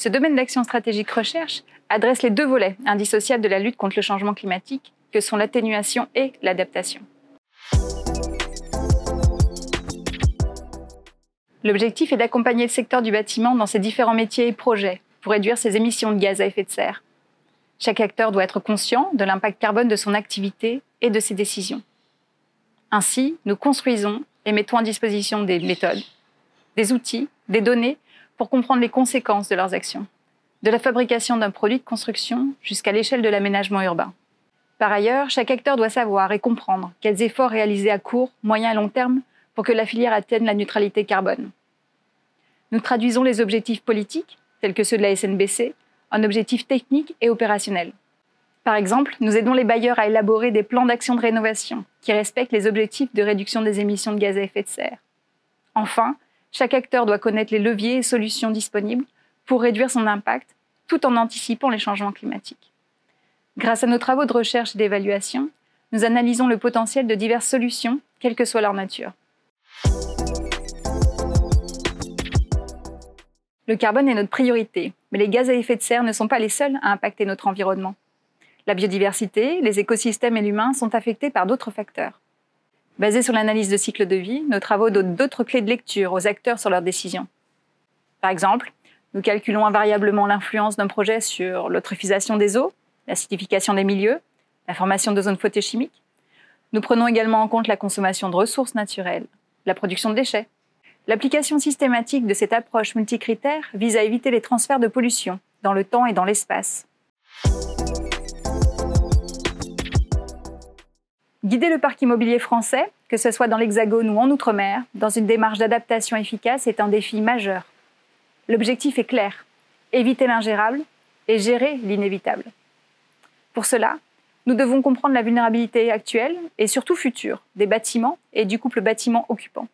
Ce domaine d'action stratégique recherche adresse les deux volets indissociables de la lutte contre le changement climatique, que sont l'atténuation et l'adaptation. L'objectif est d'accompagner le secteur du bâtiment dans ses différents métiers et projets pour réduire ses émissions de gaz à effet de serre. Chaque acteur doit être conscient de l'impact carbone de son activité et de ses décisions. Ainsi, nous construisons et mettons à disposition des méthodes, des outils, des données pour comprendre les conséquences de leurs actions, de la fabrication d'un produit de construction jusqu'à l'échelle de l'aménagement urbain. Par ailleurs, chaque acteur doit savoir et comprendre quels efforts réaliser à court, moyen et long terme pour que la filière atteigne la neutralité carbone. Nous traduisons les objectifs politiques, tels que ceux de la SNBC, en objectifs techniques et opérationnels. Par exemple, nous aidons les bailleurs à élaborer des plans d'action de rénovation qui respectent les objectifs de réduction des émissions de gaz à effet de serre. Enfin, chaque acteur doit connaître les leviers et solutions disponibles pour réduire son impact tout en anticipant les changements climatiques. Grâce à nos travaux de recherche et d'évaluation, nous analysons le potentiel de diverses solutions, quelle que soit leur nature. Le carbone est notre priorité, mais les gaz à effet de serre ne sont pas les seuls à impacter notre environnement. La biodiversité, les écosystèmes et l'humain sont affectés par d'autres facteurs. Basés sur l'analyse de cycle de vie, nos travaux donnent d'autres clés de lecture aux acteurs sur leurs décisions. Par exemple, nous calculons invariablement l'influence d'un projet sur l'eutrophisation des eaux, l'acidification des milieux, la formation de zones photochimiques. Nous prenons également en compte la consommation de ressources naturelles, la production de déchets. L'application systématique de cette approche multicritère vise à éviter les transferts de pollution dans le temps et dans l'espace. Guider le parc immobilier français, que ce soit dans l'Hexagone ou en Outre-mer, dans une démarche d'adaptation efficace est un défi majeur. L'objectif est clair, éviter l'ingérable et gérer l'inévitable. Pour cela, nous devons comprendre la vulnérabilité actuelle et surtout future des bâtiments et du couple bâtiment-occupant.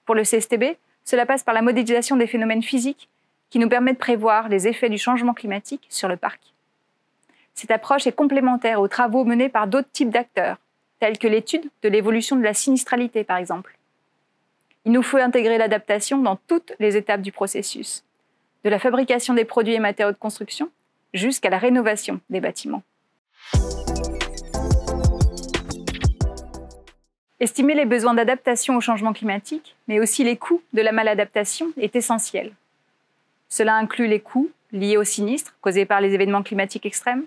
Pour le CSTB, cela passe par la modélisation des phénomènes physiques qui nous permet de prévoir les effets du changement climatique sur le parc. Cette approche est complémentaire aux travaux menés par d'autres types d'acteurs, tels que l'étude de l'évolution de la sinistralité par exemple. Il nous faut intégrer l'adaptation dans toutes les étapes du processus, de la fabrication des produits et matériaux de construction jusqu'à la rénovation des bâtiments. Estimer les besoins d'adaptation au changement climatique, mais aussi les coûts de la maladaptation est essentiel. Cela inclut les coûts liés aux sinistres causés par les événements climatiques extrêmes,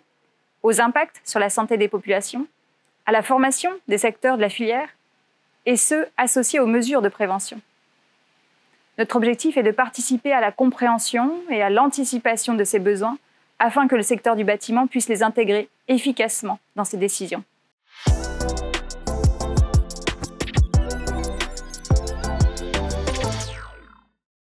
aux impacts sur la santé des populations, à la formation des secteurs de la filière, et ceux associés aux mesures de prévention. Notre objectif est de participer à la compréhension et à l'anticipation de ces besoins afin que le secteur du bâtiment puisse les intégrer efficacement dans ses décisions.